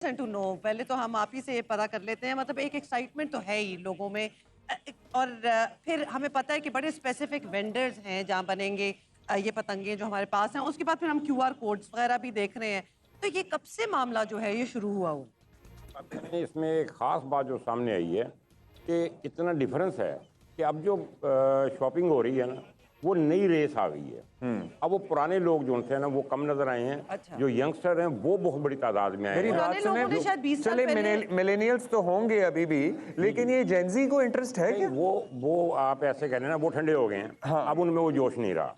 To know پہلے تو ہم آپ ہی سے پتا کر لیتے ہیں، مطلب ایک ایکسائٹمنٹ تو ہے ہی لوگوں میں، اور پھر ہمیں پتہ ہے کہ بڑے اسپیسیفک وینڈرز ہیں جہاں بنیں گے یہ پتنگیں جو ہمارے پاس ہیں. اس کے بعد پھر ہم QR کوڈز وغیرہ بھی دیکھ رہے ہیں. تو یہ کب سے معاملہ جو ہے یہ شروع ہوا ہو؟ اس میں ایک خاص بات جو سامنے آئی ہے کہ اتنا ڈیفرنس ہے کہ اب جو شاپنگ ہو رہی ہے نا وہ نئی ریس آ گئی ہے. اب وہ پرانے لوگ جو تھے نا وہ کم نظر آئے ہیں. اچھا. جو ینگسٹر ہیں وہ بہت بڑی تعداد میں آئے میری ہیں. بات لوگوں نے شاید 20 سال پہلے ملینیلز تو ہوں گے ابھی بھی، لیکن یہ جینزی کو انٹرسٹ ہے کیا؟ وہ آپ ایسے کہہ رہے ہیں نا وہ ٹھنڈے ہو گئے ہیں. اب ان میں وہ جوش نہیں رہا.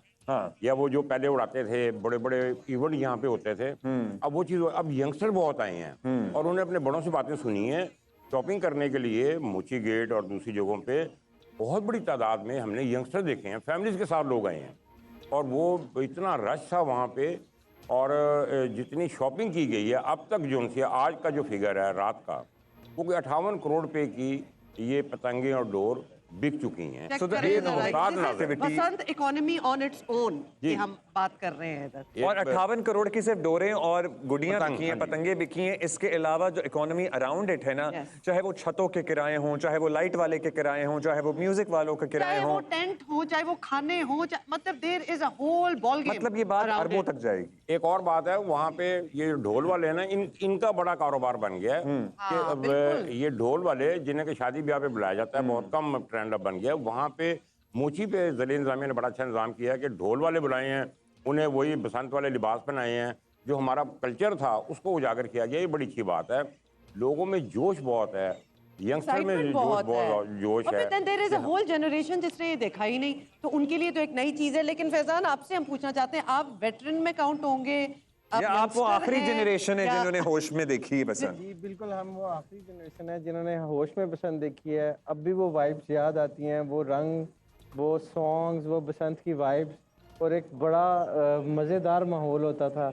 یا وہ جو پہلے اڑاتے تھے بڑے بڑے ایونٹ یہاں پہ ہوتے تھے، اب وہ چیز اب ینگسٹر بہت آئے ہیں اور انہوں نے اپنے بڑوں سے باتیں سنی ہیں. شاپنگ کرنے کے لیے موچی گیٹ اور دوسری جگہوں پہ بہت بڑی تعداد میں ہم نے ینگسٹر دیکھے ہیں، فیملیز کے ساتھ لوگ آئے ہیں اور وہ اتنا رش تھا وہاں پہ. اور جتنی شاپنگ کی گئی ہے اب تک جو ان سے آج کا جو فگر ہے رات کا وہ کوئی 58 کروڑ روپے کی یہ پتنگیں اور ڈور بک چکی ہیں. Basant economy on its own کہ ہم بات کر رہے ہیں ادھر. اور 58 کروڑ کی صرف ڈوریں اور گڈیاں بکی ہیں، پتنگیں بکی ہیں. اس کے علاوہ جو اکانومی اراؤنڈ اٹ ہے نا، چاہے وہ چھتوں کے کرائے ہوں، چاہے وہ لائٹ والے کے کرائے ہوں، چاہے وہ میوزک والوں کے کرائے ہوں، چاہے وہ ٹینٹ ہو، چاہے وہ کھانے ہوں، مطلب دیر از اے ہول بال گیم. مطلب یہ بات اربوں تک جائے گی. ایک اور بات ہے وہاں پہ یہ ڈھول والے ہیں نا ان کا بڑا کاروبار بن گیا ہے کہ یہ ڈھول والے جنہیں کہ شادی بیاہ پہ بلایا جاتا ہے، بہت کم ٹرینڈ اب بن گیا. وہاں پہ موچی پہ ضلع انتظامیہ نے بڑا اچھا نظام کیا ہے کہ ڈھول والے بلائے ہیں، انہیں وہی بسنت والے لباس پہنائے ہیں. جو ہمارا کلچر تھا اس کو اجاگر کیا گیا. یہ بڑی اچھی بات ہے. لوگوں میں جوش بہت ہے، ینگسٹر میں جوش ہے. دیر از اے ہول جنریشن جس نے یہ دیکھا ہی نہیں، تو ان کے لیے تو ایک نئی چیز ہے. لیکن فیضان آپ سے ہم پوچھنا چاہتے ہیں، آپ ویٹرن میں کاؤنٹ ہوں گے یا آپ وہ آخری جنریشن ہے جنہوں نے ہوش میں دیکھی ہے پسند؟ جی بالکل، ہم وہ آخری جنریشن ہے جنہوں نے ہوش میں پسند دیکھی ہے. اب بھی وہ وائبس یاد آتی ہیں، وہ رنگ، وہ سانگز، وہ بسنت کی وائبس، اور ایک بڑا مزیدار ماحول ہوتا تھا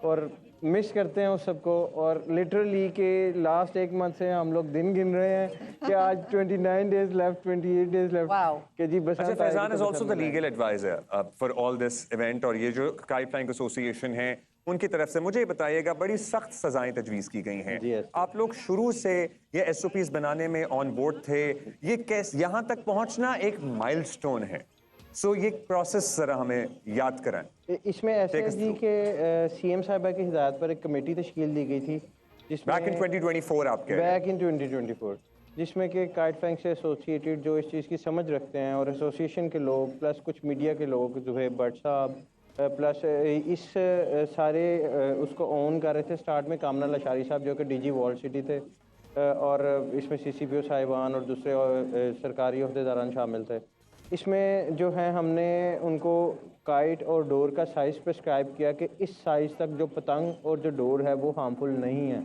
اور مس کرتے ہیں اس سب کو. اور لٹرلی کہ لاسٹ ایک منتھ سے ہم لوگ دن گن رہے ہیں کہ آج 29 days left, 28 days left کہ جی بسنت. فیضان is also the legal advisor for all this event. اور یہ جو کائٹ فلائنگ ایسوسی ایشن ہے ان کی طرف سے مجھے یہ بتائیے گا، بڑی سخت سزائیں تجویز کی گئی ہیں. آپ لوگ شروع سے یہ SOPs بنانے میں آن بورڈ تھے. یہ کیسے یہاں تک پہنچنا ایک مائل سٹون ہے، سو یہ پروسیس ذرا ہمیں یاد کرائیں. اس میں ایسے ہے جی کہ CM صاحبہ کی ہدایت پر ایک کمیٹی تشکیل دی گئی تھی جس میں بیک ان 2024 آپ کہہ رہے ہیں. بیک ان 2024 جس میں کہ کائٹ فلائنگ سے ایسوسیٹیڈ جو اس چیز کی سمجھ رکھتے ہیں اور ایسوسیشن کے لوگ پلس کچھ میڈیا کے لوگ، زہیب بٹ صاحب، پلس اس سارے اس کو اون کر رہے تھے. سٹارٹ میں کامنہ لاشاری صاحب جو کہ DG ورلڈ سٹی تھے، اور اس میں CCPO صاحبان اور دوسرے سرکاری عہدیداران شامل تھے. اس میں جو ہے ہم نے ان کو کائٹ اور ڈور کا سائز پرسکرائب کیا کہ اس سائز تک جو پتنگ اور جو ڈور ہے وہ ہارمفل نہیں ہے.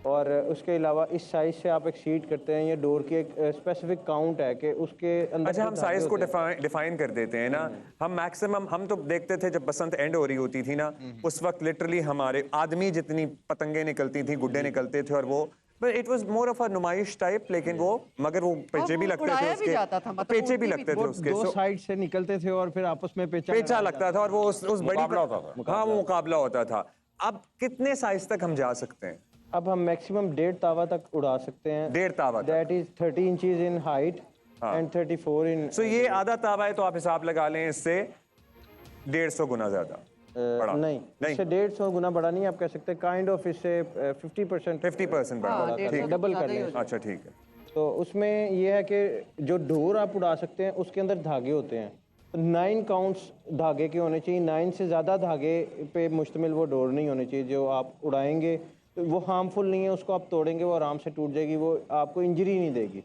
اور اس کے علاوہ اس سائز سے آپ ایکسیڈ کرتے ہیں، یہ ڈور کی ایک اسپیسیفک کاؤنٹ ہے کہ اس کے اندر. اچھا، ہم سائز کو ڈیفائن کر دیتے ہیں نا. ہم میکسیمم ہم تو دیکھتے تھے جب بسنت اینڈ ہو رہی ہوتی تھی نا، اس وقت لٹرلی ہمارے آدمی جتنی پتنگیں نکلتی تھیں، گڈے نکلتے تھے، اور وہ اٹ واز مور آف اے نمائش ٹائپ. لیکن وہ مگر وہ پیچے بھی لگتے تھے، اس کے پیچے بھی لگتے تھے، اس کے دو سائڈ سے نکلتے تھے اور پھر آپس میں پیچا لگتا تھا، اور وہ اس بڑی ہاں وہ مقابلہ ہوتا تھا. اب کتنے سائز تک ہم جا سکتے ہیں؟ اب ہم میکسیمم 1.5 تاوا تک اڑا سکتے ہیں. 1.5 تاوا that is 30 inches in height and 34 in. So یہ آدھا تاوا ہے تو آپ حساب لگا لیں اس سے 150 گنا زیادہ. نہیں، اس سے 150 گنا بڑا نہیں آپ کہہ سکتے. کائنڈ آف اس سے 50% بڑا، ڈبل کر لیں. اچھا ٹھیک ہے. تو اس میں یہ ہے کہ جو ڈور آپ اڑا سکتے ہیں اس کے اندر دھاگے ہوتے ہیں. 9 کاؤنٹس دھاگے کے ہونے چاہیے. 9 سے زیادہ دھاگے پہ مشتمل وہ ڈور نہیں ہونے چاہیے جو آپ اڑائیں گے. وہ ہارمفل نہیں ہے، اس کو آپ توڑیں گے وہ آرام سے ٹوٹ جائے گی، وہ آپ کو انجری نہیں دے گی.